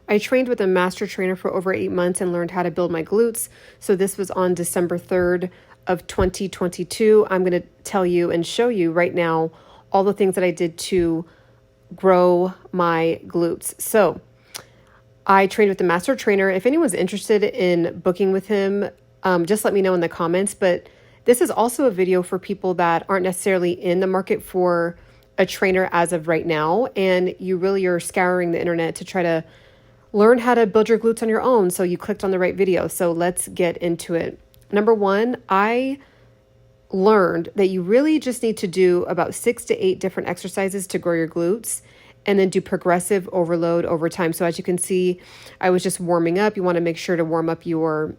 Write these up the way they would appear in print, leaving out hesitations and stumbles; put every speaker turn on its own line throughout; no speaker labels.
I trained with a master trainer for over 8 months and learned how to build my glutes. So this was on December 3rd of 2022. I'm going to tell you and show you right now all the things that I did to grow my glutes. So I trained with the master trainer. If anyone's interested in booking with him, just let me know in the comments. But this is also a video for people that aren't necessarily in the market for a trainer as of right now, and you really are scouring the internet to try to learn how to build your glutes on your own. So you clicked on the right video. So let's get into it. Number one, I learned that you really just need to do about 6 to 8 different exercises to grow your glutes, and then do progressive overload over time. So as you can see, I was just warming up. You want to make sure to warm up your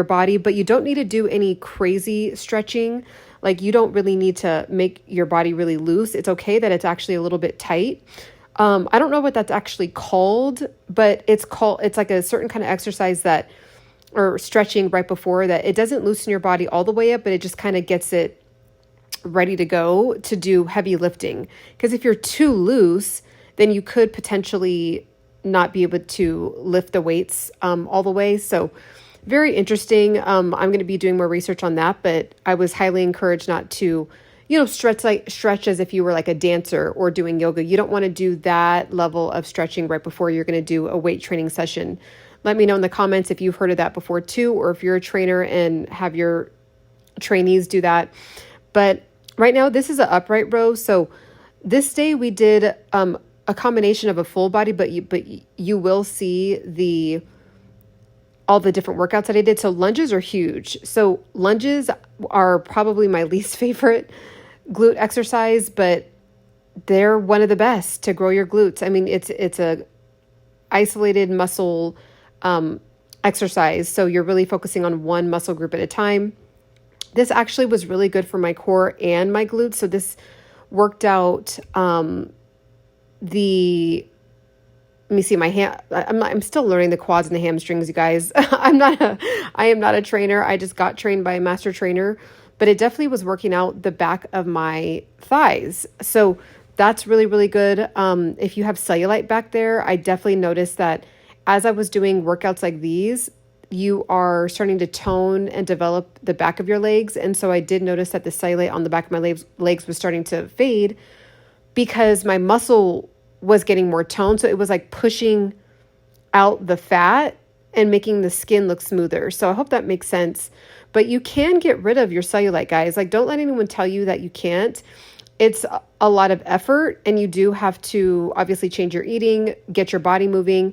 body, but you don't need to do any crazy stretching. Like, you don't really need to make your body really loose. It's okay that it's actually a little bit tight. I don't know what that's actually called, but it's like a certain kind of exercise that, or stretching right before that, it doesn't loosen your body all the way up, but it just kind of gets it ready to go to do heavy lifting. Because if you're too loose, then you could potentially not be able to lift the weights all the way. So very interesting. I'm going to be doing more research on that, but I was highly encouraged not to, stretch as if you were like a dancer or doing yoga. You don't want to do that level of stretching right before you're going to do a weight training session. Let me know in the comments if you've heard of that before too, or if you're a trainer and have your trainees do that. But right now, this is an upright row. So this day we did a combination of a full body, but you will see all the different workouts that I did. So lunges are huge. So lunges are probably my least favorite glute exercise, but they're one of the best to grow your glutes. I mean, it's a isolated muscle exercise. So you're really focusing on one muscle group at a time. This actually was really good for my core and my glutes. So this worked out let me see my hand. I'm still learning the quads and the hamstrings, you guys. I am not a trainer. I just got trained by a master trainer, but it definitely was working out the back of my thighs. So that's really, really good. If you have cellulite back there, I definitely noticed that as I was doing workouts like these, you are starting to tone and develop the back of your legs. And so I did notice that the cellulite on the back of my legs was starting to fade because my muscle was getting more toned. So it was like pushing out the fat and making the skin look smoother. So I hope that makes sense. But you can get rid of your cellulite, guys. Like, don't let anyone tell you that you can't. It's a lot of effort, and you do have to obviously change your eating, get your body moving.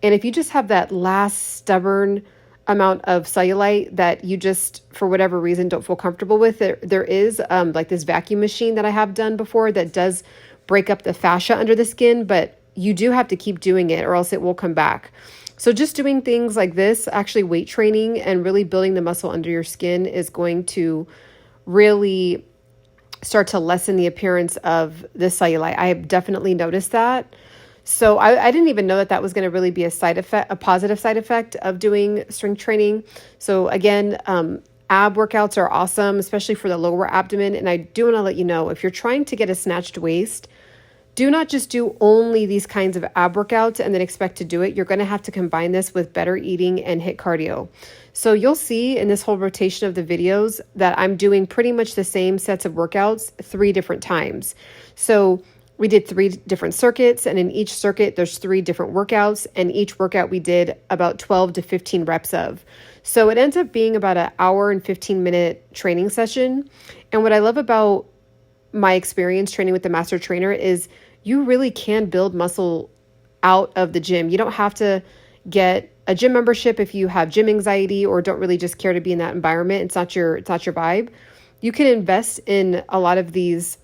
And if you just have that last stubborn amount of cellulite that you just, for whatever reason, don't feel comfortable with, there is like this vacuum machine that I have done before that does break up the fascia under the skin, but you do have to keep doing it or else it will come back. So just doing things like this, actually weight training and really building the muscle under your skin, is going to really start to lessen the appearance of the cellulite. I have definitely noticed that. So I didn't even know that was going to really be a positive side effect of doing strength training. So again, ab workouts are awesome, especially for the lower abdomen. And I do want to let you know, if you're trying to get a snatched waist, do not just do only these kinds of ab workouts and then expect to do it. You're going to have to combine this with better eating and HIIT cardio. So you'll see in this whole rotation of the videos that I'm doing pretty much the same sets of workouts 3 different times. So we did 3 different circuits, and in each circuit, there's 3 different workouts, and each workout we did about 12 to 15 reps of. So it ends up being about an hour and 15-minute training session. And what I love about my experience training with the master trainer is you really can build muscle out of the gym. You don't have to get a gym membership if you have gym anxiety or don't really just care to be in that environment. It's not your vibe. You can invest in a lot of these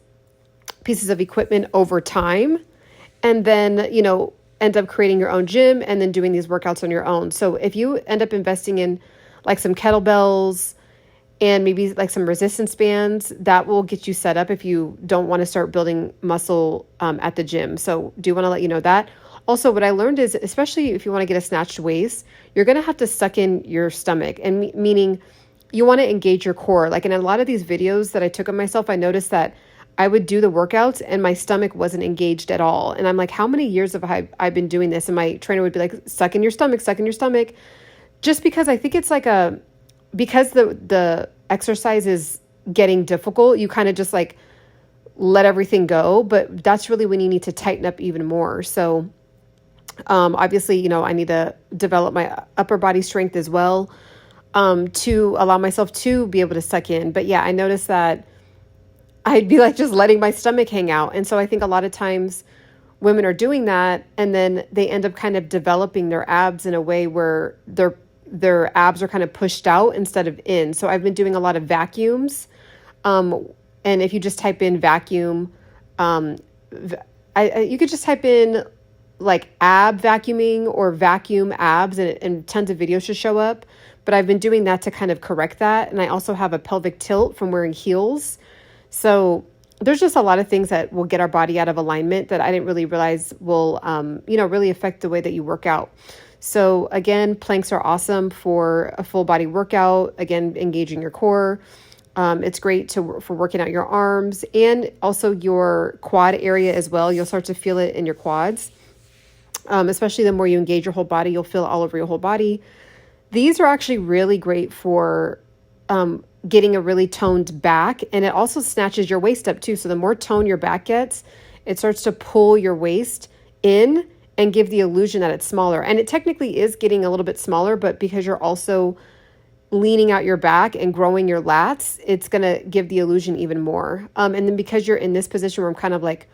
pieces of equipment over time, and then, end up creating your own gym and then doing these workouts on your own. So if you end up investing in like some kettlebells and maybe like some resistance bands, that will get you set up if you don't want to start building muscle at the gym. So do want to let you know that. Also, what I learned is, especially if you want to get a snatched waist, you're going to have to suck in your stomach, and meaning you want to engage your core. Like in a lot of these videos that I took of myself, I noticed that I would do the workouts and my stomach wasn't engaged at all. And I'm like, how many years have I been doing this? And my trainer would be like, suck in your stomach, suck in your stomach. Just because I think it's like because the exercise is getting difficult, you kind of just like let everything go. But that's really when you need to tighten up even more. So obviously, you know, I need to develop my upper body strength as well, to allow myself to be able to suck in. But yeah, I noticed that I'd be like just letting my stomach hang out. And so I think a lot of times women are doing that, and then they end up kind of developing their abs in a way where their abs are kind of pushed out instead of in. So I've been doing a lot of vacuums. And if you just type in vacuum, you could just type in like ab vacuuming or vacuum abs, and tons of videos should show up. But I've been doing that to kind of correct that. And I also have a pelvic tilt from wearing heels. So there's just a lot of things that will get our body out of alignment that I didn't really realize will, really affect the way that you work out. So again, planks are awesome for a full body workout. Again, engaging your core. It's great for working out your arms and also your quad area as well. You'll start to feel it in your quads. Especially the more you engage your whole body, you'll feel it all over your whole body. These are actually really great for getting a really toned back, and it also snatches your waist up too. So the more tone your back gets, it starts to pull your waist in and give the illusion that it's smaller. And it technically is getting a little bit smaller, but because you're also leaning out your back and growing your lats, it's going to give the illusion even more. And then because you're in this position where I'm kind of like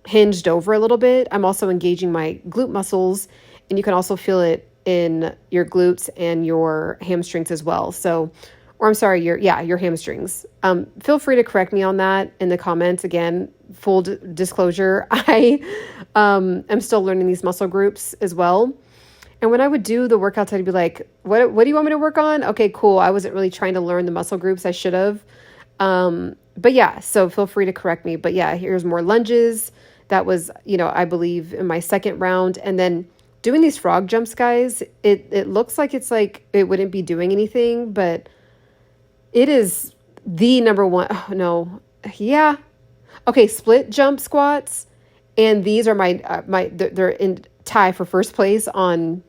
hinged over a little bit, I'm also engaging my glute muscles, and you can also feel it in your glutes and your hamstrings as well. So, or I'm sorry, your hamstrings. Feel free to correct me on that in the comments. Again, full disclosure, I am still learning these muscle groups as well. And when I would do the workouts, I'd be like, what do you want me to work on? Okay, cool. I wasn't really trying to learn the muscle groups. I should have. But yeah, so feel free to correct me. But yeah, here's more lunges. That was, I believe in my second round. And then doing these frog jumps, guys, it looks like it's like it wouldn't be doing anything, but it is the number one. Oh, no. Yeah. Okay. Split jump squats. And these are they're in tie for first place on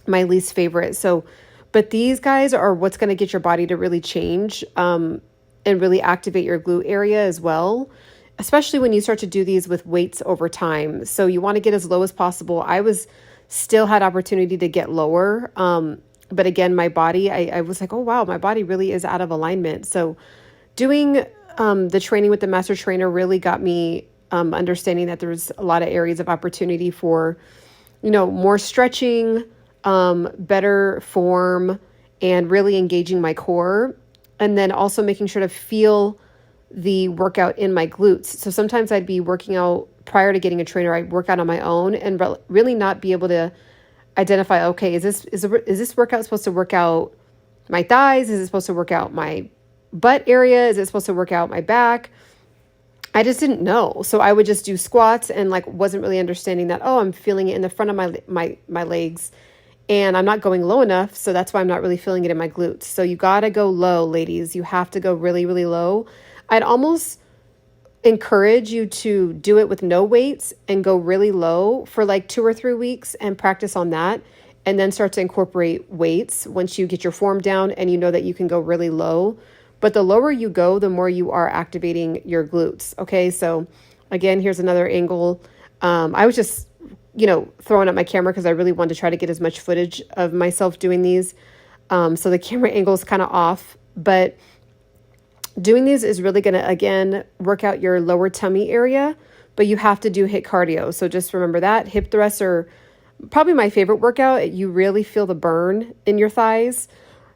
my least favorite. So, but these guys are what's going to get your body to really change, and really activate your glute area as well, especially when you start to do these with weights over time. So you want to get as low as possible. I still had opportunity to get lower. But again, my body, I was like, oh, wow, my body really is out of alignment. So doing the training with the master trainer really got me understanding that there's a lot of areas of opportunity for, more stretching, better form, and really engaging my core. And then also making sure to feel the workout in my glutes. So sometimes I'd be working out prior to getting a trainer. I'd work out on my own and really not be able to identify, okay, is this workout supposed to work out my thighs? Is it supposed to work out my butt area? Is it supposed to work out my back? I just didn't know. So I would just do squats and wasn't really understanding that, oh, I'm feeling it in the front of my legs and I'm not going low enough. So that's why I'm not really feeling it in my glutes. So you got to go low, ladies. You have to go really, really low. I'd almost encourage you to do it with no weights and go really low for 2 or 3 weeks and practice on that, and then start to incorporate weights once you get your form down and you know that you can go really low. But the lower you go, the more you are activating your glutes. Okay, so again, here's another angle. I was just throwing up my camera because I really wanted to try to get as much footage of myself doing these. So the camera angle is kind of off, but doing these is really going to, again, work out your lower tummy area, but you have to do HIIT cardio. So just remember that. Hip thrusts are probably my favorite workout. You really feel the burn in your thighs.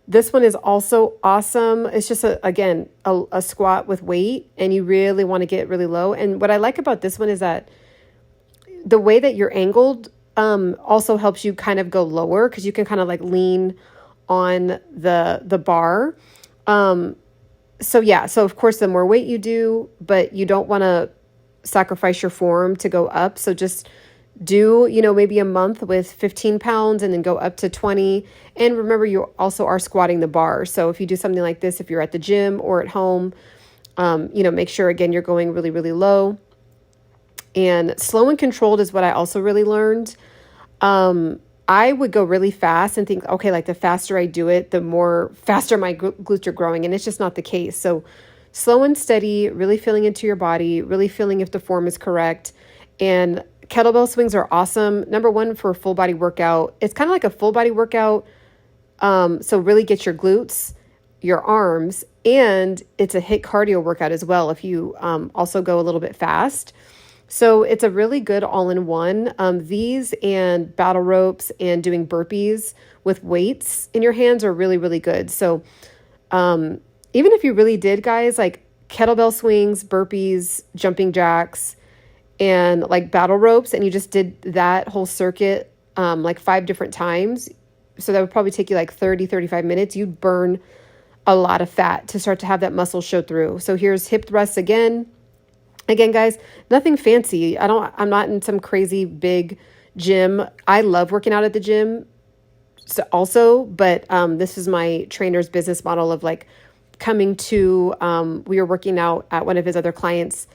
This one is also awesome. It's just, a squat with weight, and you really want to get really low. And what I like about this one is that the way that you're angled also helps you kind of go lower, because you can kind of lean on the bar. So of course, the more weight you do, but you don't want to sacrifice your form to go up. So just do, maybe a month with 15 pounds and then go up to 20. And remember, you also are squatting the bar. So if you do something like this, if you're at the gym or at home, Make sure, again, you're going really, really low. And slow and controlled is what I also really learned. I would go really fast and think, okay, like the faster I do it, the more faster my glutes are growing. And it's just not the case. So slow and steady, really feeling into your body, really feeling if the form is correct. And kettlebell swings are awesome. Number one, for a full body workout. It's kind of like a full body workout. So really get your glutes, your arms, and it's a HIIT cardio workout as well if you also go a little bit fast. So it's a really good all-in-one. These and battle ropes and doing burpees with weights in your hands are really, really good. So even if you really did, guys, like kettlebell swings, burpees, jumping jacks, and like battle ropes, and you just did that whole circuit like 5 different times, so that would probably take you like 30, 35 minutes, you'd burn a lot of fat to start to have that muscle show through. So here's hip thrusts again. Again, guys, nothing fancy. I'm not in some crazy big gym. I love working out at the gym also, but this is my trainer's business model of like coming to, we were working out at one of his other clients'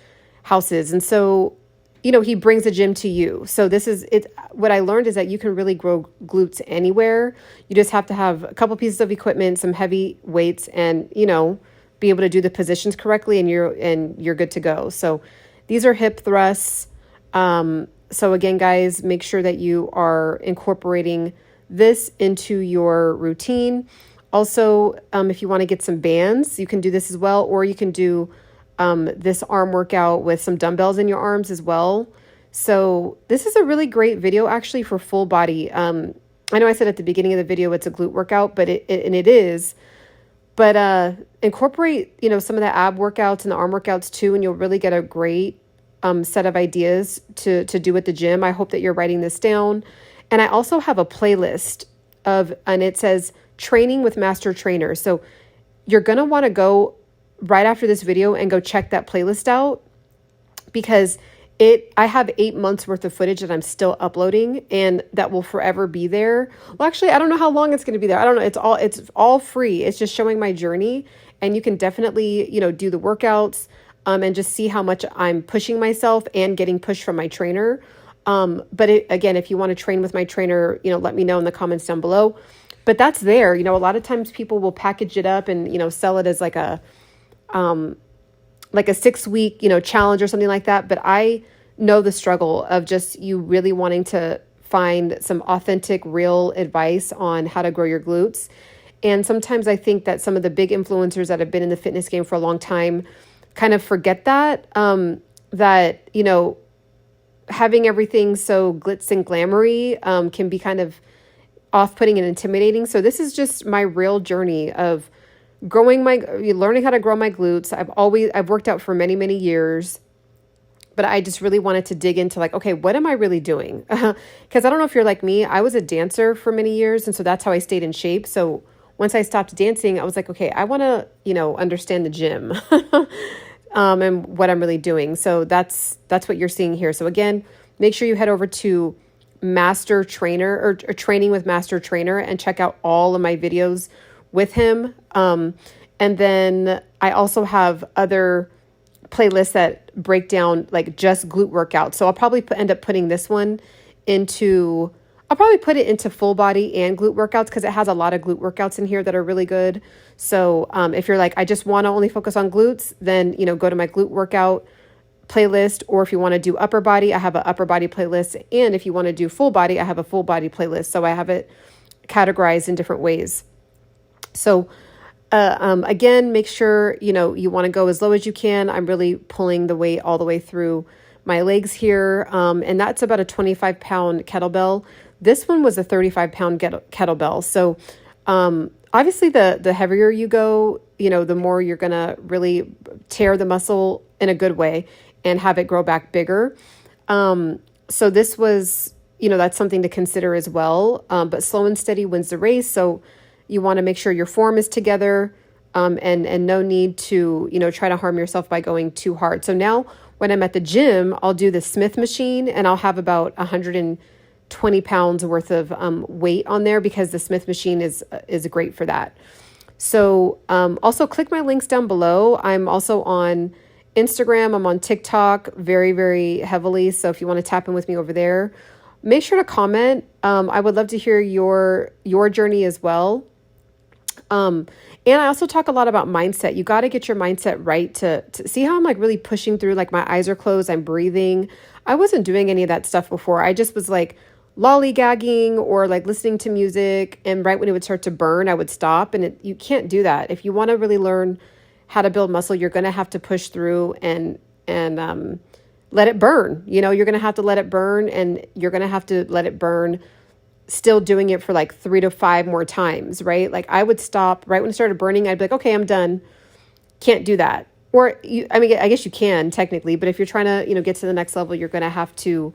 houses. And so, he brings a gym to you. So this is it. What I learned is that you can really grow glutes anywhere. You just have to have a couple pieces of equipment, some heavy weights, and, be able to do the positions correctly, and you're good to go. So these are hip thrusts. So again, guys, make sure that you are incorporating this into your routine. Also, if you want to get some bands, you can do this as well, or you can do this arm workout with some dumbbells in your arms as well. So this is a really great video actually for full body. I know I said at the beginning of the video it's a glute workout, but it is. But incorporate, some of the ab workouts and the arm workouts too, and you'll really get a great set of ideas to do at the gym. I hope that you're writing this down. And I also have a playlist and it says training with master trainers. So you're going to want to go right after this video and go check that playlist out, because I have 8 months worth of footage that I'm still uploading, and that will forever be there. Well, actually, I don't know how long it's going to be there. I don't know. It's all free. It's just showing my journey, and you can definitely, do the workouts, and just see how much I'm pushing myself and getting pushed from my trainer. But again, if you want to train with my trainer, let me know in the comments down below. But that's there. A lot of times people will package it up and, sell it as like a 6-week, challenge or something like that. But I know the struggle of just you really wanting to find some authentic, real advice on how to grow your glutes. And sometimes I think that some of the big influencers that have been in the fitness game for a long time kind of forget that, having everything so glitz and glamoury can be kind of off-putting and intimidating. So this is just my real journey of learning how to grow my glutes. I've worked out for many, many years, but I just really wanted to dig into like, okay, what am I really doing? Because I don't know if you're like me, I was a dancer for many years. And so that's how I stayed in shape. So once I stopped dancing, I was like, okay, I want to, understand the gym and what I'm really doing. So that's what you're seeing here. So again, make sure you head over to Master Trainer or Training with Master Trainer and check out all of my videos with him. And then I also have other playlists that break down like just glute workouts. So I'll probably end up putting this one I'll probably put it into full body and glute workouts, because it has a lot of glute workouts in here that are really good. So if you're like, I just want to only focus on glutes, then, go to my glute workout playlist. Or if you want to do upper body, I have an upper body playlist. And if you want to do full body, I have a full body playlist. So I have it categorized in different ways. So again, make sure, you want to go as low as you can. I'm really pulling the weight all the way through my legs here. And that's about a 25-pound kettlebell. This one was a 35-pound kettlebell. So obviously the heavier you go, the more you're going to really tear the muscle in a good way and have it grow back bigger. So this was, that's something to consider as well. But slow and steady wins the race. So you want to make sure your form is together, and no need to, try to harm yourself by going too hard. So now when I'm at the gym, I'll do the Smith machine, and I'll have about 120 pounds worth of weight on there, because the Smith machine is great for that. So also click my links down below. I'm also on Instagram. I'm on TikTok very, very heavily. So if you want to tap in with me over there, make sure to comment. I would love to hear your journey as well. And I also talk a lot about mindset. You got to get your mindset right to see how I'm like really pushing through, like my eyes are closed, I'm breathing. I wasn't doing any of that stuff before. I just was like lollygagging or like listening to music. And right when it would start to burn, I would stop. And you can't do that. If you want to really learn how to build muscle, you're going to have to push through and let it burn. You know, you're going to have to let it burn, and you're going to have to let it burn still doing it for like 3 to 5 more times, right? Like I would stop right when it started burning. I'd be like, okay, I'm done. Can't do that. Or I mean, I guess you can technically, but if you're trying to, get to the next level, you're going to have to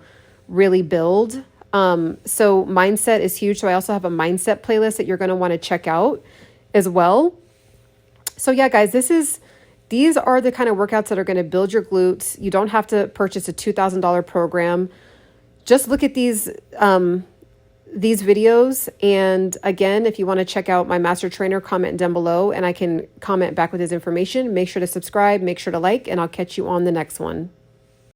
really build. So mindset is huge. So I also have a mindset playlist that you're going to want to check out as well. So yeah, guys, these are the kind of workouts that are going to build your glutes. You don't have to purchase a $2,000 program. Just look at these videos. And again, if you want to check out my master trainer, comment down below and I can comment back with his information. Make sure to subscribe, make sure to like, and I'll catch you on the next one.